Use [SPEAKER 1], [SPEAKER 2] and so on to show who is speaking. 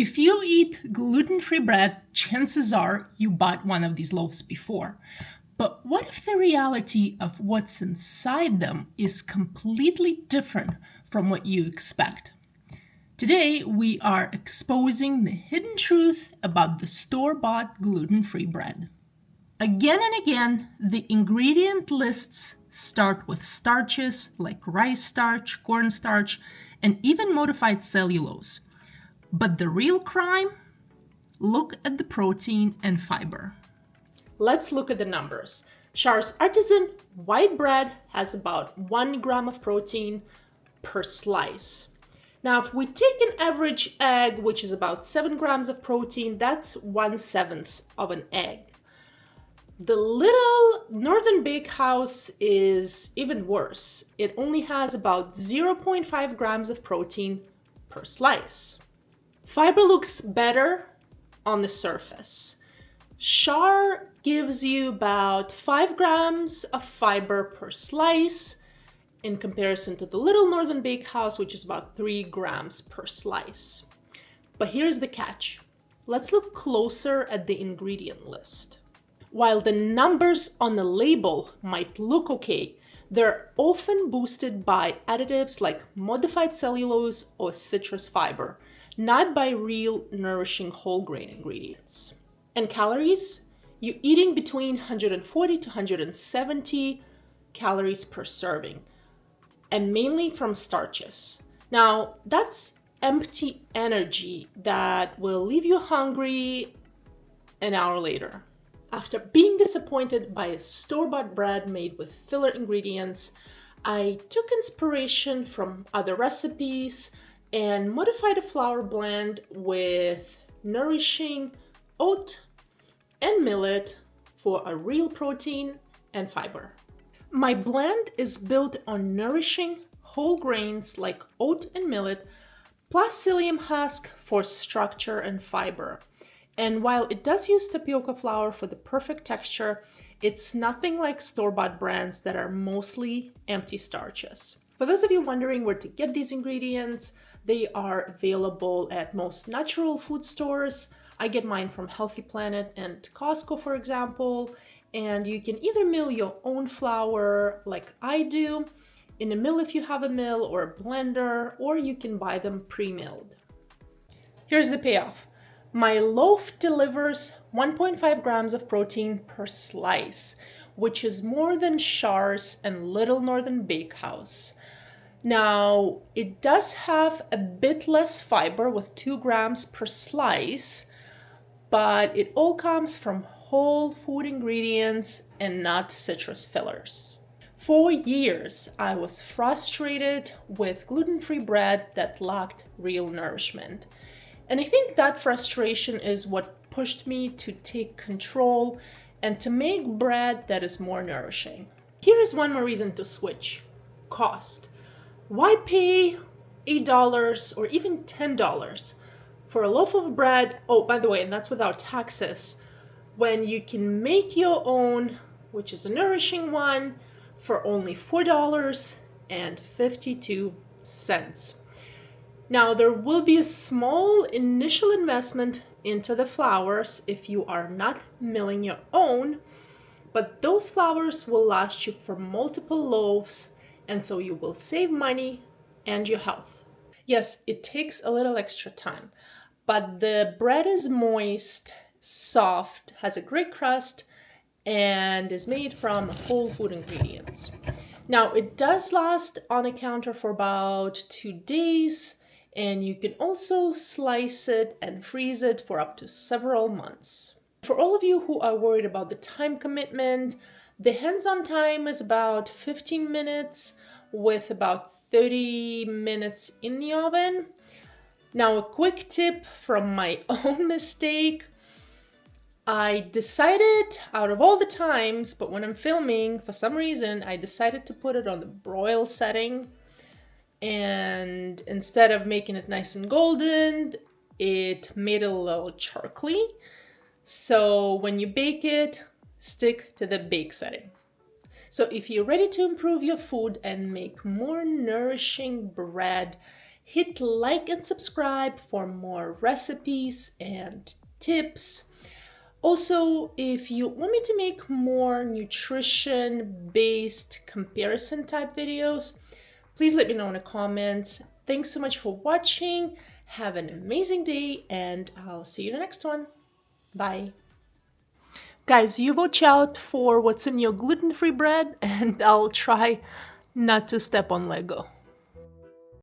[SPEAKER 1] If you eat gluten-free bread, chances are you bought one of these loaves before. But what if the reality of what's inside them is completely different from what you expect? Today, we are exposing the hidden truth about the store-bought gluten-free bread. Again and again, the ingredient lists start with starches like rice starch, cornstarch, and even modified cellulose. But the real crime? Look at the protein and fiber. Let's look at the numbers. Shar's artisan white bread has about 1 gram of protein per slice. Now, if we take an average egg, which is about 7 grams of protein, that's 1/7 of an egg. The little Northern Bakehouse is even worse. It only has about 0.5 grams of protein per slice. Fiber looks better on the surface. Char gives you about 5 grams of fiber per slice in comparison to the Little Northern Bakehouse, which is about 3 grams per slice. But here's the catch. Let's look closer at the ingredient list. While the numbers on the label might look okay, they're often boosted by additives like modified cellulose or citrus fiber, not by real nourishing whole grain ingredients. And calories? You're eating between 140 to 170 calories per serving, and mainly from starches. Now, that's empty energy that will leave you hungry an hour later. After being disappointed by a store-bought bread made with filler ingredients, I took inspiration from other recipes and modified a flour blend with Nourishing, oat, and millet for a real protein and fiber. My blend is built on Nourishing whole grains like oat and millet, plus Psyllium husk for structure and fiber. And while it does use tapioca flour for the perfect texture, it's nothing like store-bought brands that are mostly empty starches. For those of you wondering where to get these ingredients, they are available at most natural food stores. I get mine from Healthy Planet and Costco, for example. And you can either mill your own flour like I do in a mill if you have a mill or a blender, or you can buy them pre-milled. Here's the payoff. My loaf delivers 1.5 grams of protein per slice, which is more than Char's and Little Northern Bakehouse. Now, it does have a bit less fiber with 2 grams per slice, but it all comes from whole food ingredients and not citrus fillers. For years, I was frustrated with gluten-free bread that lacked real nourishment. And I think that frustration is what pushed me to take control and to make bread that is more nourishing. Here is one more reason to switch: cost. Why pay $8 or even $10 for a loaf of bread? Oh, by the way, and that's without taxes, when you can make your own, which is a nourishing one, for only $4.52. Now, there will be a small initial investment into the flours if you are not milling your own, but those flours will last you for multiple loaves, and so you will save money and your health. Yes, it takes a little extra time, but the bread is moist, soft, has a great crust, and is made from whole food ingredients. Now, it does last on a counter for about 2 days, and you can also slice it and freeze it for up to several months. For all of you who are worried about the time commitment, the hands-on time is about 15 minutes with about 30 minutes in the oven. Now, a quick tip from my own mistake. I decided out of all the times, but when I'm filming, for some reason, I decided to put it on the broil setting. And instead of making it nice and golden, it made it a little charcoaly. So when you bake it, stick to the bake setting. So if you're ready to improve your food and make more nourishing bread, Hit like and subscribe for more recipes and tips. Also, if you want me to make more nutrition-based comparison type videos, please let me know in the comments. Thanks so much for watching. Have an amazing day, and I'll see you in the next one. Bye. Guys, you watch out for what's in your gluten-free bread, and I'll try not to step on Lego.